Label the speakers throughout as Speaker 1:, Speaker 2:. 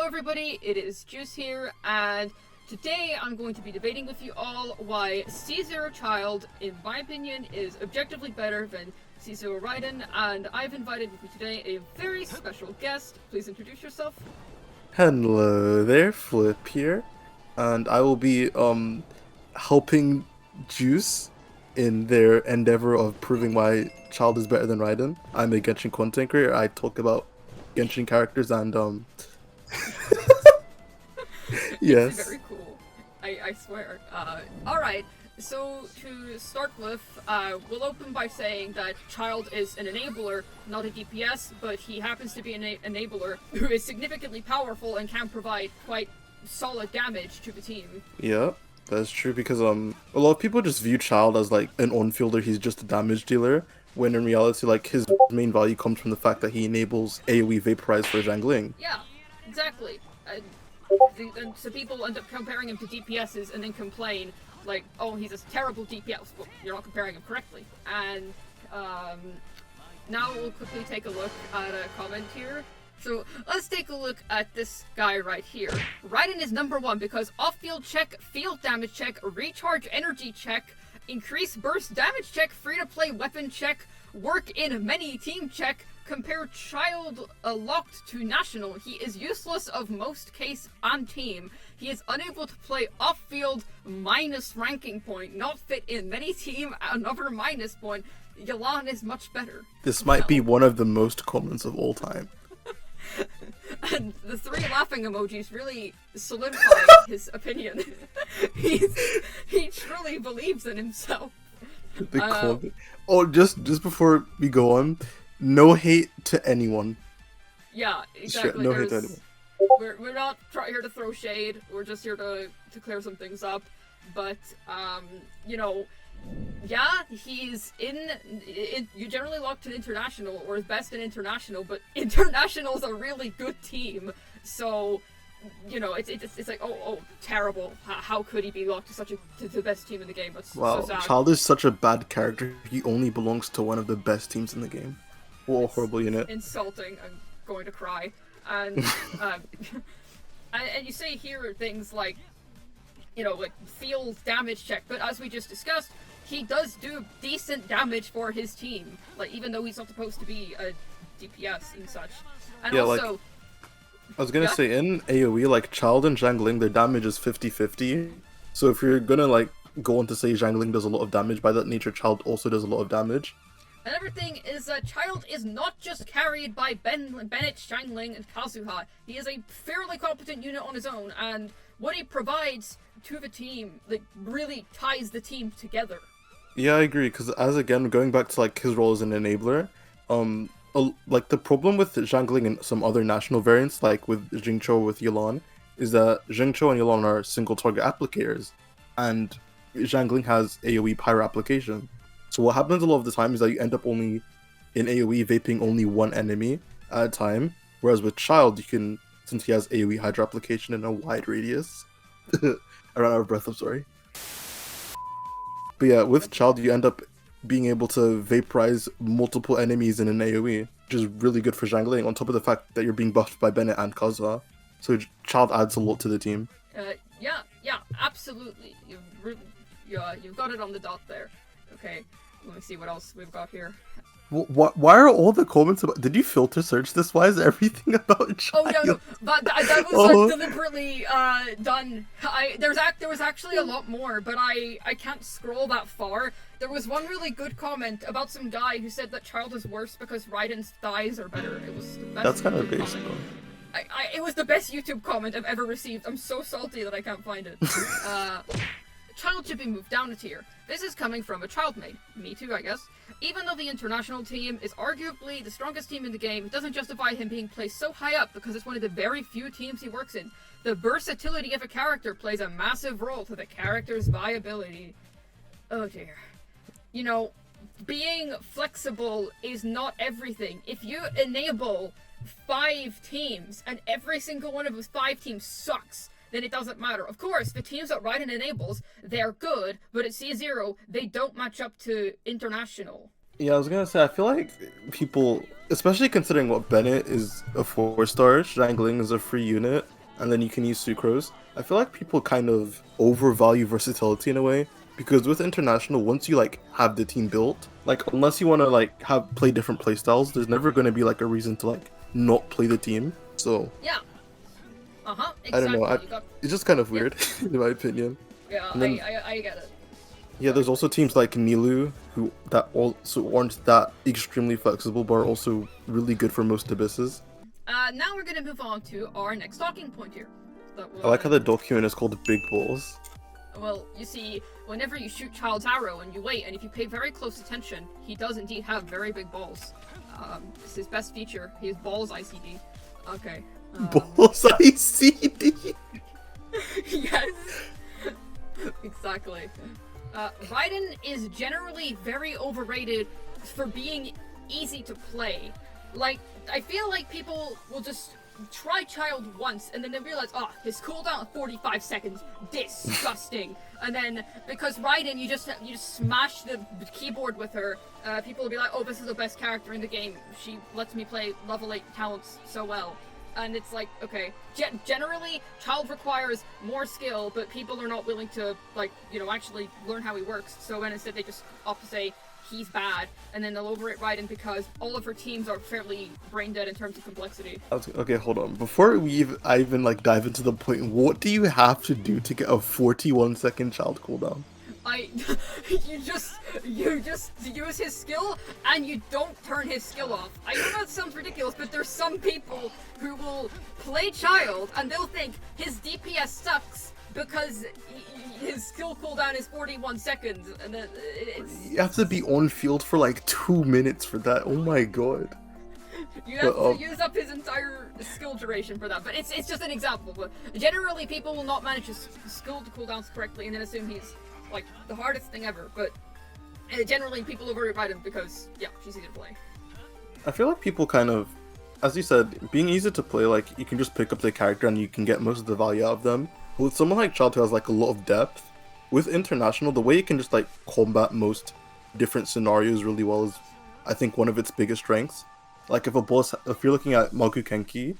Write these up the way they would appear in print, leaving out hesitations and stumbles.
Speaker 1: everybody, it is Juice here, and today I'm going to be debating with you all why C0 Childe, in my opinion, is objectively better than C0 Raiden, and I've invited with me today a very special guest. Please introduce yourself.
Speaker 2: Hello there, Flip here, and I will be helping Juice in their endeavor of proving why Childe is better than Raiden. I'm a Genshin content creator. I talk about Genshin characters and
Speaker 1: It's
Speaker 2: yes.
Speaker 1: very cool. I swear. Alright, so to start with, we'll open by saying that Childe is an enabler, not a DPS, but he happens to be an enabler who is significantly powerful and can provide quite solid damage to the team.
Speaker 2: Yeah, that's true because a lot of people just view Childe as like an on-fielder. He's just a damage dealer, when in reality like his main value comes from the fact that he enables AoE Vaporize for Zhangling.
Speaker 1: Yeah, exactly. And so people end up comparing him to DPSs and then complain, like, oh, he's a terrible DPS. Well, you're not comparing him correctly. And now we'll quickly take a look at a comment here. So let's take a look at this guy right here. Raiden is number one because off-field check, field damage check, recharge energy check, increase burst damage check, free-to-play weapon check, work in many team check, compare Childe locked to national. He is useless of most case and team. He is unable to play off-field, minus ranking point, not fit in many team, another minus point. Yelan is much better.
Speaker 2: This might be one of the most comments of all time.
Speaker 1: And the three laughing emojis really solidify his opinion. He truly believes in himself.
Speaker 2: Oh, just before we go on, no hate to anyone.
Speaker 1: Yeah, exactly.
Speaker 2: No hate to anyone.
Speaker 1: We're not here to throw shade. We're just here to clear some things up. But you know, yeah, he's in. You generally lock to international or is best in international, but international is a really good team. So, you know, it's like oh terrible. How could he be locked to such to the best team in the game? That's
Speaker 2: Wow,
Speaker 1: so sad.
Speaker 2: Childe is such a bad character. He only belongs to one of the best teams in the game. What a horrible unit.
Speaker 1: Insulting. I'm going to cry. And and you say here things like, you know, like field damage check, but as we just discussed, he does do decent damage for his team. Like, even though he's not supposed to be a DPS and such. And
Speaker 2: Yeah,
Speaker 1: also,
Speaker 2: like, I was gonna say, in AoE, like, Childe and Zhangling, their damage is 50-50. So if you're gonna, like, go on to say Zhangling does a lot of damage, by that nature, Childe also does a lot of damage.
Speaker 1: another thing is that Childe is not just carried by Bennett, Zhangling, and Kazuha. He is a fairly competent unit on his own, and what he provides to the team, like, really ties the team together.
Speaker 2: Yeah, I agree, because again, going back to, like, his role as an enabler, like, the problem with Zhangling and some other national variants, like with Jingcho or with Yelan, is that Jingcho and Yelan are single target applicators, and Zhangling has AoE pyro application. So what happens a lot of the time is that you end up only, in AoE, vaping only one enemy at a time, whereas with Childe, you can, since he has AoE hydro application in a wide radius, I ran out of breath, I'm sorry. But yeah, with Childe, you end up being able to vaporize multiple enemies in an AoE, which is really good for Zhangling, on top of the fact that you're being buffed by Bennett and Kazuha. So Childe adds a lot to the team.
Speaker 1: Yeah, absolutely. You've got it on the dot there. Okay, let me see what else we've got here.
Speaker 2: Why are all the comments about... Did you filter search this? Why is everything about Childe?
Speaker 1: Oh no, but that was deliberately done. There was actually a lot more, but I can't scroll that far. There was one really good comment about some guy who said that Childe is worse because Raiden's thighs are better. It was the best.
Speaker 2: That's kind of
Speaker 1: YouTube
Speaker 2: basic,
Speaker 1: comment. It was the best YouTube comment I've ever received. I'm so salty that I can't find it. Childe should be moved down a tier. This is coming from a Childe main. Me too, I guess. Even though the international team is arguably the strongest team in the game, it doesn't justify him being placed so high up because it's one of the very few teams he works in. The versatility of a character plays a massive role to the character's viability. Oh dear. You know, being flexible is not everything. If you enable 5 teams and every single one of those 5 teams sucks, then it doesn't matter. Of course, the teams that Raiden enables, they're good, but at C0, they don't match up to international.
Speaker 2: Yeah, I was gonna say, I feel like people, especially considering what Bennett is a 4-star, Zhangling is a free unit, and then you can use Sucrose. I feel like people kind of overvalue versatility in a way, because with international, once you like have the team built, like unless you want to like have play different playstyles, there's never going to be like a reason to like not play the team. So
Speaker 1: Yeah. Exactly.
Speaker 2: I don't know. It's just kind of
Speaker 1: Yeah.
Speaker 2: weird, in my opinion.
Speaker 1: Yeah,
Speaker 2: And then,
Speaker 1: I get it.
Speaker 2: yeah, there's also teams like Nilu who that also aren't that extremely flexible, but are also really good for most abysses.
Speaker 1: Now we're gonna move on to our next talking point here. That
Speaker 2: I like how the document is called Big Balls.
Speaker 1: Well, you see, whenever you shoot Child's arrow and you wait, and if you pay very close attention, he does indeed have very big balls. It's his best feature. He has balls ICD. Okay.
Speaker 2: Balls ICD.
Speaker 1: Yes. Exactly. Raiden is generally very overrated for being easy to play. Like, I feel like people will just try Child once and then they realize, oh, his cooldown 45 seconds, disgusting. And then because Raiden, you just smash the keyboard with her, people will be like, oh, this is the best character in the game. She lets me play level 8 talents so well. And it's like, okay, generally, Child requires more skill, but people are not willing to, like, you know, actually learn how he works. So then instead they just opt to say, he's bad, and then they'll overrate Raiden because all of her teams are fairly brain dead in terms of complexity.
Speaker 2: Okay, hold on. Before I even like dive into the point, what do you have to do to get a 41-second Child cooldown?
Speaker 1: You just use his skill and you don't turn his skill off. I know that sounds ridiculous, but there's some people who will play Child and they'll think his DPS sucks because his skill cooldown is 41 seconds, and then
Speaker 2: You have to be on field for like 2 minutes for that. Oh my god.
Speaker 1: You have to use up his entire skill duration for that, but it's just an example. But generally, people will not manage his skill to cooldowns correctly and then assume he's like the hardest thing ever. But generally, people override him because yeah, she's easy to play.
Speaker 2: I feel like people kind of, as you said, being easy to play, like you can just pick up the character and you can get most of the value out of them. With someone like Childe who has like a lot of depth, with international, the way you can just like combat most different scenarios really well is, I think, one of its biggest strengths. Like if you're looking at Magu Kenki,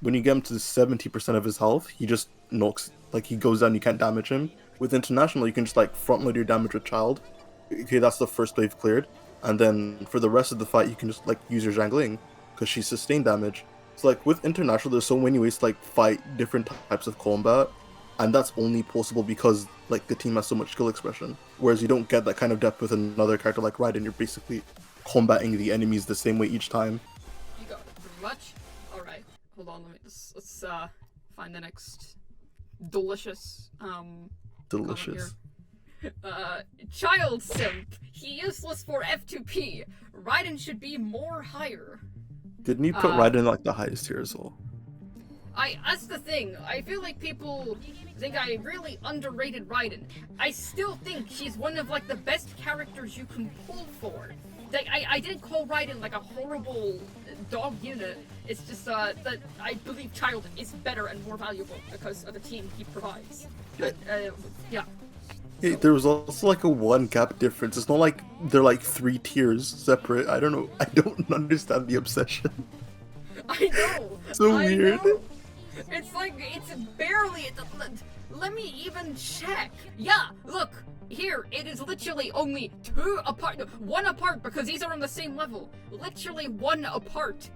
Speaker 2: when you get him to 70% of his health, he just knocks, like he goes down, you can't damage him. With international, you can just like front load your damage with Childe. Okay, that's the first wave cleared, and then for the rest of the fight, you can just like use your Zhangling because she's sustained damage. So like with international, there's so many ways to like fight different types of combat, and that's only possible because like the team has so much skill expression. Whereas you don't get that kind of depth with another character like Raiden. You're basically combating the enemies the same way each time.
Speaker 1: You got it pretty much. All right, hold on. Let's find the next delicious
Speaker 2: Delicious.
Speaker 1: Child simp. He useless for F2P. Raiden should be more higher.
Speaker 2: Didn't you put Raiden like the highest tier as well?
Speaker 1: That's the thing. I feel like people think I really underrated Raiden. I still think she's one of like the best characters you can pull for. Like I didn't call Raiden like a horrible dog unit. It's just that I believe Childe is better and more valuable because of the team he provides. Yeah.
Speaker 2: Hey, there was also like a 1 gap difference. It's not like they're like 3 tiers separate. I don't know. I don't understand the obsession.
Speaker 1: I know.
Speaker 2: So weird.
Speaker 1: Know. It's like it's barely. Let me even check. Yeah, look here. It is literally only 2 apart. 1 apart because these are on the same level. Literally 1 apart.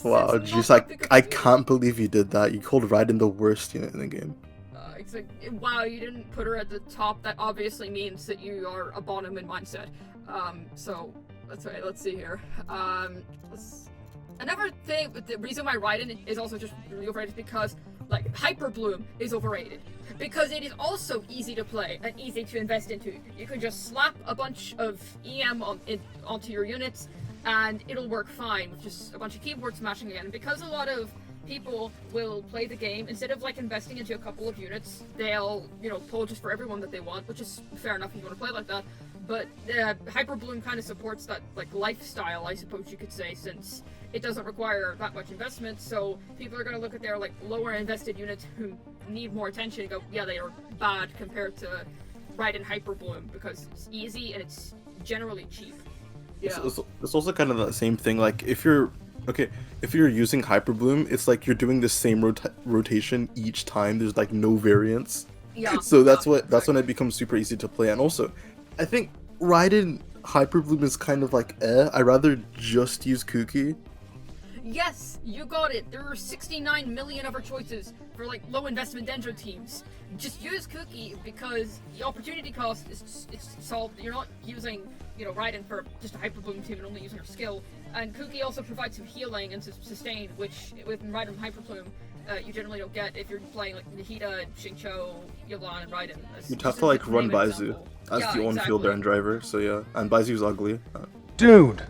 Speaker 2: Wow, just like I can't believe you did that. You called Raiden the worst unit in the game.
Speaker 1: It's like, wow, you didn't put her at the top. That obviously means that you are a bottom in mindset. So let's see here. Another thing, the reason why Raiden is also just really overrated is because, like, Hyperbloom is overrated. Because it is also easy to play and easy to invest into. You can just slap a bunch of EM onto your units, and it'll work fine with just a bunch of keyboard smashing again. And because a lot of people will play the game, instead of, like, investing into a couple of units, they'll, you know, pull just for everyone that they want, which is fair enough if you want to play like that. But Hyperbloom kind of supports that, like, lifestyle, I suppose you could say, since it doesn't require that much investment, so people are going to look at their like lower invested units who need more attention and go, yeah, they are bad compared to Raiden Hyperbloom because it's easy and it's generally cheap. Yeah.
Speaker 2: It's also kind of the same thing. Like if you're Okay, if you're using Hyperbloom, it's like you're doing the same rotation each time. There's like no variance.
Speaker 1: Yeah.
Speaker 2: So that's
Speaker 1: yeah,
Speaker 2: that's when
Speaker 1: exactly.
Speaker 2: it becomes super easy to play. And also, I think Raiden Hyperbloom is kind of like I'd rather just use Kuki.
Speaker 1: Yes, you got it. There are 69 million other choices for like low investment Dendro teams. Just use Cookie because the opportunity cost is solved. You're not using, Raiden for just a Hyperbloom team and only using her skill. And Cookie also provides some healing and sustain, which with Raiden Hyperbloom, you generally don't get if you're playing like Nahida, Xingqiu, Yelan, and Raiden.
Speaker 2: You'd have to like run Baizu as the on-field end driver. So yeah, and Baizu's ugly.
Speaker 3: Dude!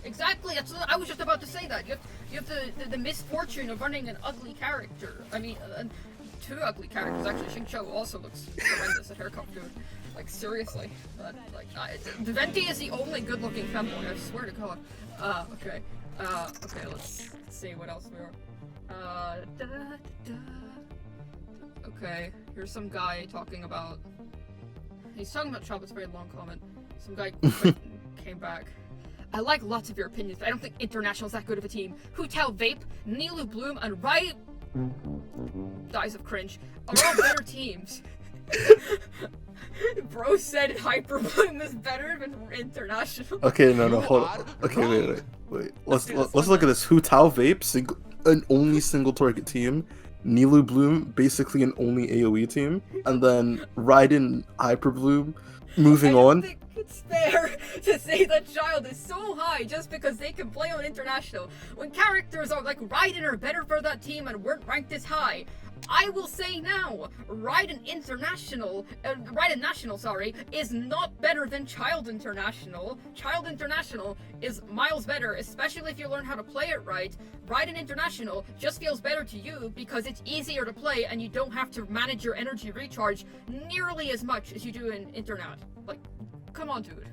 Speaker 1: Exactly. I was just about to say that. You have the misfortune of running an ugly character. I mean, two ugly characters actually. Xingqiu also looks horrendous at haircut, dude. Like seriously. The Venti is the only good-looking femboy. I swear to God. Okay. Okay. Let's see what else we are. Okay. Here's some guy talking about. He's talking about Childe. It's a very long comment. Some guy came back. I like lots of your opinions, but I don't think International's that good of a team. Hu Tao Vape, Nilu Bloom, and Dies of Cringe are all better teams. Bro said Hyperbloom is better than International.
Speaker 2: Okay, no, hold on. Okay, wait. Let's look at this. Hu Tao Vape, an only single target team. Nilu Bloom, basically an only AoE team, and then Raiden Hyperbloom. Moving on.
Speaker 1: It's fair to say that Childe is so high just because they can play on International. When characters are like Raiden are better for that team and weren't ranked this high, I will say now, Raiden National, is not better than Childe International. Childe International is miles better, especially if you learn how to play it right. Raiden International just feels better to you because it's easier to play and you don't have to manage your energy recharge nearly as much as you do in Internet. Like, come on, dude.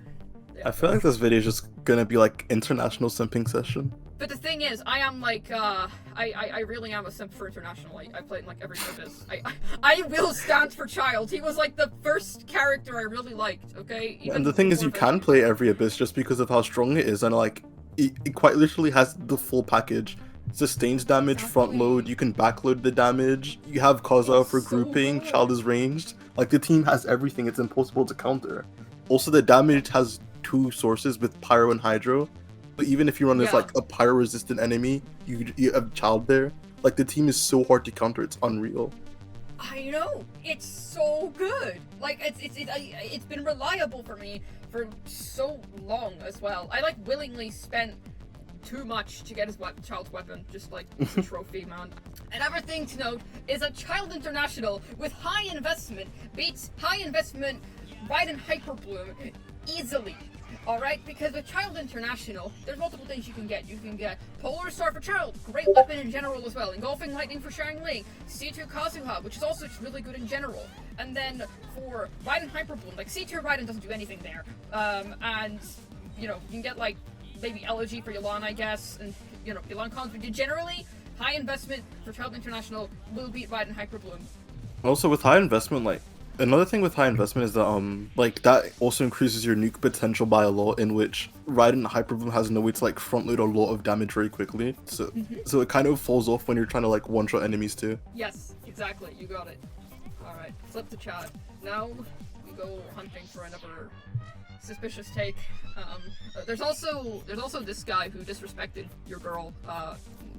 Speaker 1: Yeah.
Speaker 2: I feel like this video is just gonna be like international simping session.
Speaker 1: But the thing is, I am like, I really am a simp for International. I played in like every service. I will stand for Childe. He was like the first character I really liked, okay?
Speaker 2: And the thing is, you can play every Abyss just because of how strong it is, and like, it quite literally has the full package. Sustains damage, front load, you can backload the damage, you have Kazuha for grouping, Childe is ranged. Like, the team has everything, it's impossible to counter. Also, the damage has two sources with Pyro and Hydro. So even if you run as like a Pyro resistant enemy, you have Childe there. Like, the team is so hard to counter, it's unreal.
Speaker 1: I know, it's so good. Like, it's been reliable for me for so long as well. I like willingly spent too much to get his Childe's weapon, just like a trophy, man. Another thing to note is that Childe International with high investment beats high investment Raiden Hyperbloom easily. Alright, because with Childe International, there's multiple things you can get. You can get Polar Star for Childe, great weapon in general as well. Engulfing Lightning for Xiangling, C2 Kazuha, which is also really good in general. And then for Raiden Hyperbloom, like C2 Raiden doesn't do anything there. And, you can get like maybe Elegy for Yelan, I guess, and Yelan cons. But generally, high investment for Childe International will beat Raiden Hyperbloom.
Speaker 2: Also, with high investment, like, another thing with high investment is that like, that also increases your nuke potential by a lot, in which Raiden Hyperbloom has no way to like front load a lot of damage very quickly. So it kind of falls off when you're trying to like one shot enemies too.
Speaker 1: Yes, exactly. You got it. All right, flip to chat. Now we go hunting for another suspicious take. There's also this guy who disrespected your girl.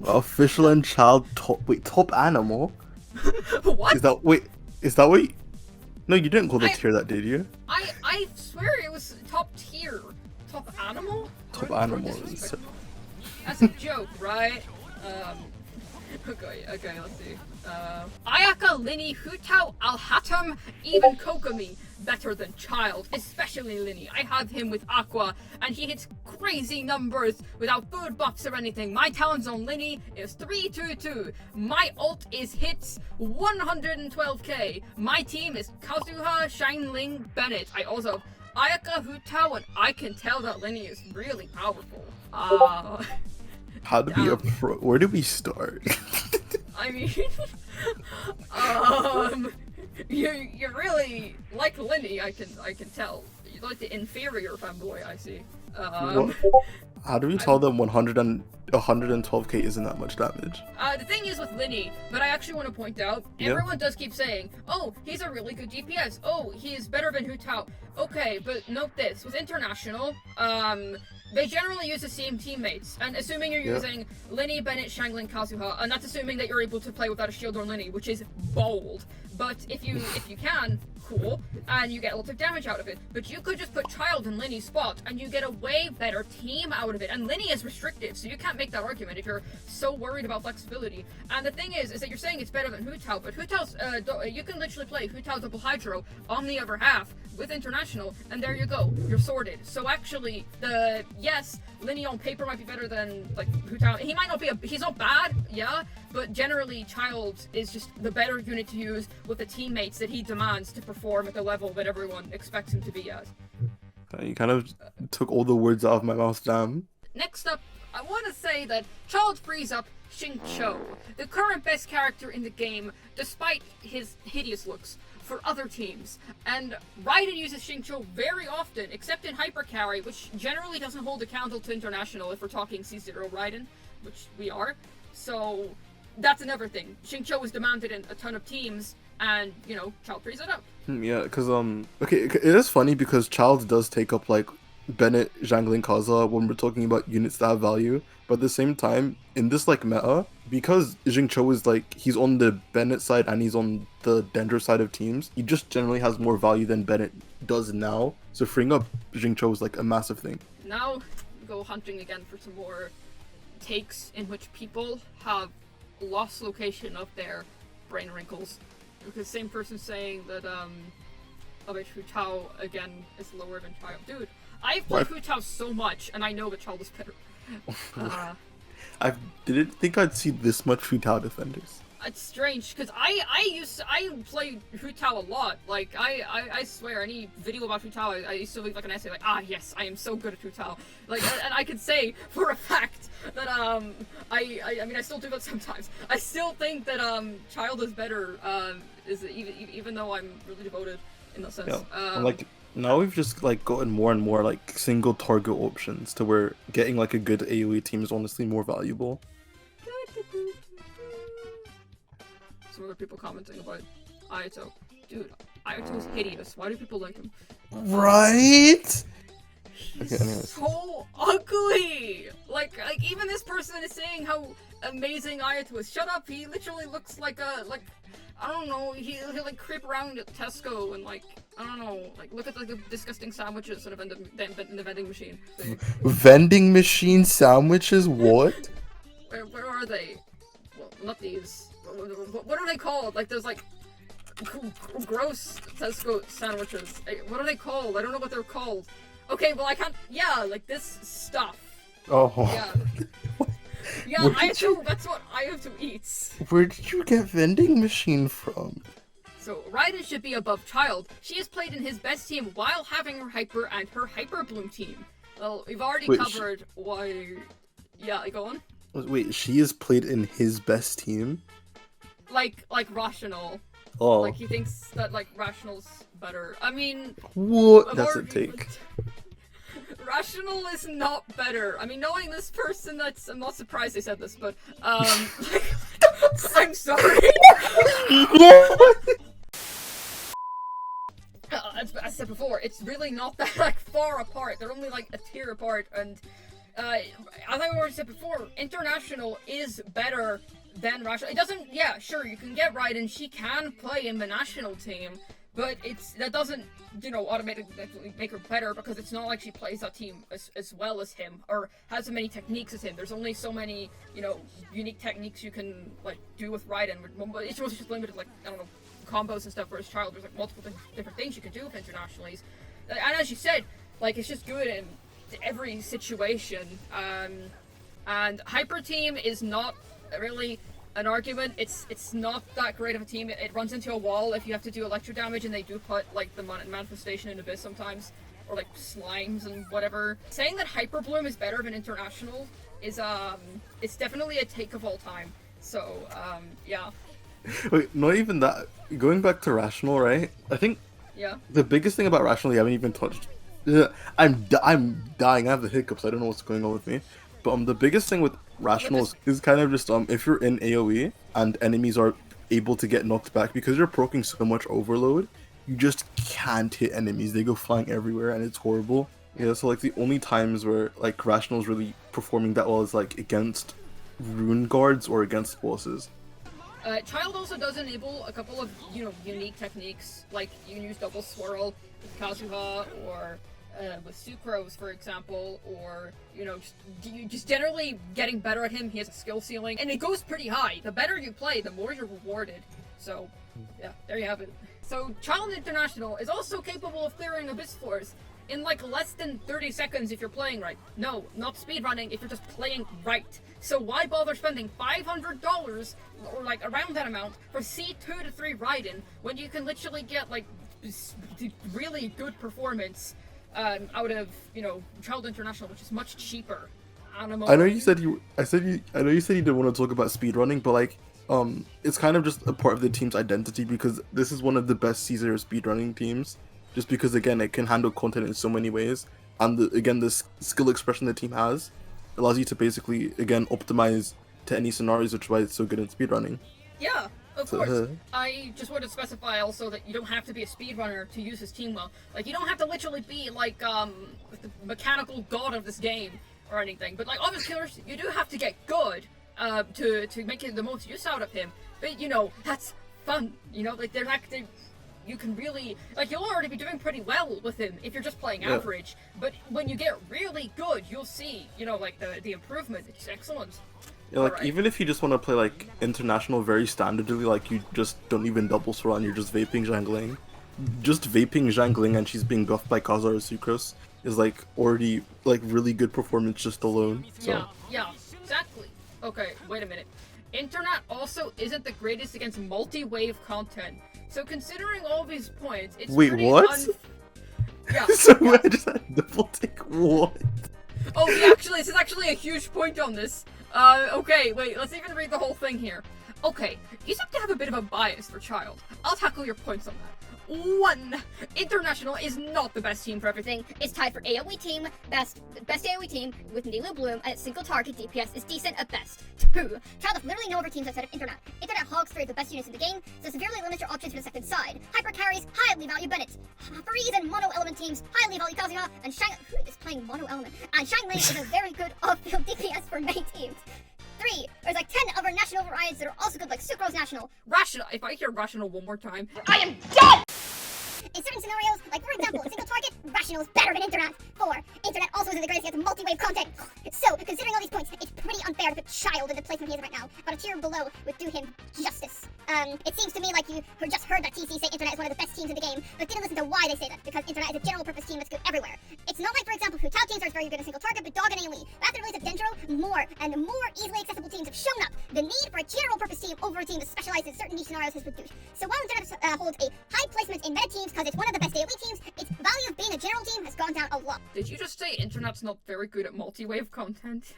Speaker 2: Official and Childe top animal.
Speaker 1: What?
Speaker 2: Is that what? You... No, you didn't call the tier that, did you?
Speaker 1: I swear it was top tier. Top animal?
Speaker 2: Top animal.
Speaker 1: That's a joke, right? Okay, let's see. Ayaka, Linny, Hutao, Alhatam, even Kokomi. Better than Childe, especially Linny. I have him with Aqua, and he hits crazy numbers without food buffs or anything. My talents on Linny is 322. My ult is hits 112k. My team is Kazuha, Xiangling, Bennett. I also have Ayaka, Hutao, and I can tell that Linny is really powerful.
Speaker 2: How do we where do we start?
Speaker 1: I mean, you really like Linny. I can tell. You like the inferior femboy. I see.
Speaker 2: How do we tell them 100 and 112k isn't that much damage.
Speaker 1: The thing is with Linny, but I actually want to point out, everyone does keep saying, oh, he's a really good DPS. Oh, he's better than Hu Tao. Okay, but note this, with International, they generally use the same teammates. And assuming you're using Linny, Bennett, Shangling, Kazuha, and that's assuming that you're able to play without a shield or Linny, which is bold. But if you can, cool, and you get lots of damage out of it. But you could just put Childe in Linny's spot, and you get a way better team out of it. And Linny is restrictive, so you can't make that argument if you're so worried about flexibility. And the thing is that you're saying it's better than Hu Tao, but Hu Tao's, you can literally play Hu Tao double Hydro on the other half with International, and there you go, you're sorted. So actually, yes, Linny on paper might be better than like Hu Tao. He might not be he's not bad, yeah, but generally Childe is just the better unit to use with the teammates that he demands to perform at the level that everyone expects him to be at.
Speaker 2: You kind of took all the words out of my mouth, damn.
Speaker 1: Next up, I want to say that Childe frees up Xingqiu, the current best character in the game, despite his hideous looks, for other teams. And Raiden uses Xingqiu very often, except in Hyper Carry, which generally doesn't hold a candle to International if we're talking C0 Raiden, which we are. So that's another thing. Xingqiu is demanded in a ton of teams, and, you know, Childe frees it up.
Speaker 2: Yeah, because, okay, it is funny because Childe does take up, like, Bennett, Zhangling, Kaza when we're talking about units that have value, but at the same time, in this, like, meta, because Xingqiu is, like, he's on the Bennett side and he's on the Dendro side of teams, he just generally has more value than Bennett does now, so freeing up Xingqiu is, like, a massive thing.
Speaker 1: Now, go hunting again for some more takes in which people have lost location of their brain wrinkles. Because same person saying that, Hu Tao, again, is lower than Childe. Dude, I've played Hu Tao so much, and I know that Childe is better.
Speaker 2: I didn't think I'd see this much Hu Tao defenders.
Speaker 1: It's strange, because I played Hu Tao a lot. Like, I swear, any video about Hu Tao, I used to leave like an essay like, yes, I am so good at Hu Tao. Like, and I could say for a fact that, I mean, I still do that sometimes. I still think that, Childe is better, even though I'm really devoted in that sense.
Speaker 2: Yeah, like, now we've just, like, gotten more and more, like, single target options to where getting, like, a good AoE team is honestly more valuable.
Speaker 1: Some other people commenting about Ayato. Dude, Ayato is hideous. Why do people like him?
Speaker 2: Right?
Speaker 1: He's so ugly! Like, even this person is saying how amazing Ayato is. Shut up, he literally looks like I don't know, he'll like creep around at Tesco and like, I don't know, like look at like the disgusting sandwiches in the vending machine.
Speaker 2: Vending machine sandwiches? What?
Speaker 1: Where are they? Well, not these. What are they called? Like there's like gross Tesco sandwiches. What are they called? I don't know what they're called. Okay, well I can't. Yeah, like this stuff.
Speaker 2: Oh.
Speaker 1: Yeah. Yeah, that's what Ayato eats.
Speaker 2: Where did you get vending machine from?
Speaker 1: So, Raiden should be above Childe. She has played in his best team while having her Hyper and her Hyperbloom team. Well, we've already covered why... Yeah, go on.
Speaker 2: Wait, she has played in his best team?
Speaker 1: Like Rational.
Speaker 2: Oh.
Speaker 1: Like, he thinks that, like, Rational's better. I mean...
Speaker 2: What? That's a take.
Speaker 1: Rational is not better. I mean, knowing this person, I'm not surprised they said this, but, I'm sorry. As I said before, it's really not that, like, far apart. They're only, like, a tier apart, and, as I already said before, International is better than Rational. It doesn't, yeah, sure, you can get Raiden, she can play in the national team, but that doesn't, you know, automatically make her better, because it's not like she plays that team as well as him, or has as many techniques as him. There's only so many, you know, unique techniques you can, like, do with Raiden. It's just limited, like, I don't know, combos and stuff, whereas Childe, there's, like, multiple different things you can do with internationals. And as you said, like, it's just good in every situation. And Hyper Team is not really an argument. It's not that great of a team. It runs into a wall if you have to do electro damage, and they do put like the manifestation in Abyss sometimes, or like slimes and whatever. Saying that Hyperbloom is better than International is it's definitely a take of all time. So yeah.
Speaker 2: Wait, not even that. Going back to Rational, right? I think the biggest thing about Rational you haven't even touched. I'm dying. I have the hiccups. I don't know what's going on with me. But the biggest thing with Rationals is kind of just if you're in AoE and enemies are able to get knocked back because you're proccing so much overload, you just can't hit enemies. They go flying everywhere and it's horrible. Yeah, so like the only times where like Rational's really performing that well is like against rune guards or against bosses.
Speaker 1: Childe also does enable a couple of, unique techniques, like you can use double swirl with Kazuha, or with Sucrose, for example, or, just generally getting better at him. He has a skill ceiling, and it goes pretty high. The better you play, the more you're rewarded. So, yeah, there you have it. So, Childe International is also capable of clearing Abyss floors in like less than 30 seconds if you're playing right. No, not speedrunning if you're just playing right. So why bother spending $500 or like around that amount for C2 to 3 Raiden when you can literally get like really good performance out of, Childe International, which is much cheaper. I know you said you didn't want to talk about speedrunning, but like it's kind of just a part of the team's identity because this is one of the best C0 speedrunning teams. Just because, again, it can handle content in so many ways. And, the skill expression the team has allows you to basically, again, optimize to any scenarios, which is why it's so good in speedrunning. Yeah, of course. I just want to specify also that you don't have to be a speedrunner to use this team well. Like, you don't have to literally be, like, the mechanical god of this game or anything. But, like, obvious killers, you do have to get good to make the most use out of him. But, that's fun. Like, they're actually... You can really, like, you'll already be doing pretty well with him if you're just playing average, but when you get really good, you'll see, like, the improvement. It's excellent.
Speaker 2: Yeah, like, even if you just want to play, like, International very standardly, like, you just don't even double swirl and you're just vaping Zhangling. Just vaping Zhangling and she's being buffed by Kaza or Sucrose is, like, already, like, really good performance just alone. So.
Speaker 1: Yeah, exactly. Okay, wait a minute. Internet also isn't the greatest against multi-wave content. So considering all these points, it's pretty
Speaker 2: Yeah. So I just had double take what?
Speaker 1: Oh, this is actually a huge point on this. Okay, wait, let's even read the whole thing here. Okay, you seem to have a bit of a bias for Childe. I'll tackle your points on that. 1. International is not the best team for everything.
Speaker 3: It's tied for AoE team, best AoE team with Hyperbloom, and its single target DPS is decent at best. 2. Childe have literally no other teams outside of Internet. Internet hogs 3 of the best units in the game, so severely limits your options for the second side. Hyper carries highly value Bennett. Freeze and mono element teams highly value Kazuha, and who is playing mono element? And Shanglei is a very good off-field DPS for many teams. 3. There's like 10 other national variants that are also good, like Sucrose National.
Speaker 1: Rational. If I hear Rational one more time,
Speaker 3: I am dead! In certain scenarios, like for example, single target, Rational is better than Internet. 4. Internet also isn't the greatest against multi-wave content. So, considering all these points, it's pretty unfair to put Childe in the placement he is right now, but a tier below would do him justice. It seems to me like you just heard that TC say Internet is one of the best teams in the game, but didn't listen to why they say that, because Internet is a general purpose team that's good everywhere. It's not like, for example, Hu Tao teams are very good at single target, but Dog and AoE. But after the release of Dendro, more easily accessible teams have shown up. The need for a general purpose team over a team that specializes in certain niche scenarios has reduced. So while Internet holds a high placement in meta teams because it's one of the best AoE teams, its value of being a general team has gone down a lot.
Speaker 1: Did you just say Internet's not very good at multi-wave content?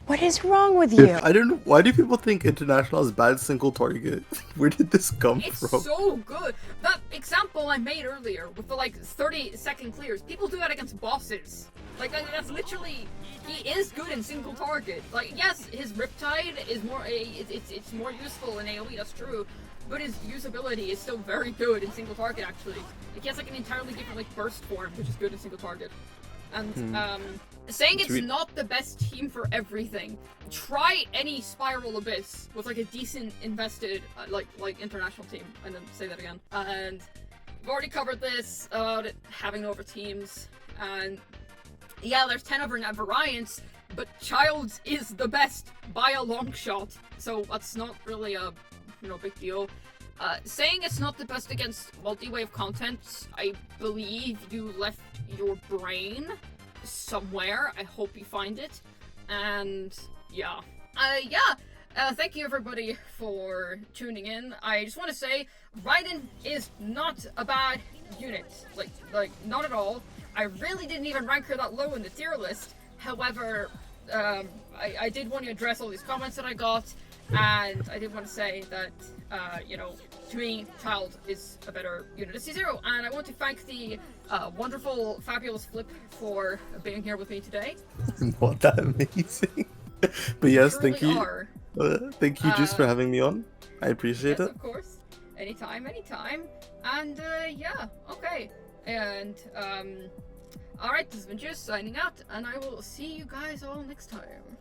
Speaker 4: What is wrong with you?
Speaker 2: I don't know. Why do people think International is bad single target? Where did this come
Speaker 1: it's
Speaker 2: from?
Speaker 1: It's so good. That example I made earlier with the like 30-second clears, people do that against bosses. Like that's literally, he is good in single target. Like yes, his Riptide is more it's more useful in AoE. That's true. But his usability is still very good in single target actually. Like he has like an entirely different like burst form, which is good in single target. And saying it's not the best team for everything. Try any Spiral Abyss with like a decent invested like international team, and then say that again. And we've already covered this about having over teams, and yeah, there's 10 other variants, but Childe's is the best by a long shot. So that's not really a big deal. Saying it's not the best against multi-wave content, I believe you left your brain somewhere. I hope you find it. And yeah. Thank you everybody for tuning in. I just want to say, Raiden is not a bad unit. Like, not at all. I really didn't even rank her that low in the tier list. However, I did want to address all these comments that I got. And I did want to say that, to me, Childe is a better unit of C0, and I want to thank the wonderful, fabulous Flip for being here with me today.
Speaker 2: Not that amazing. But yes,
Speaker 1: Surely
Speaker 2: thank you.
Speaker 1: are.
Speaker 2: Thank you, Juice, for having me on. I appreciate
Speaker 1: Yes,
Speaker 2: it.
Speaker 1: of course. Anytime. And yeah, okay. And alright, this has been Juice signing out, and I will see you guys all next time.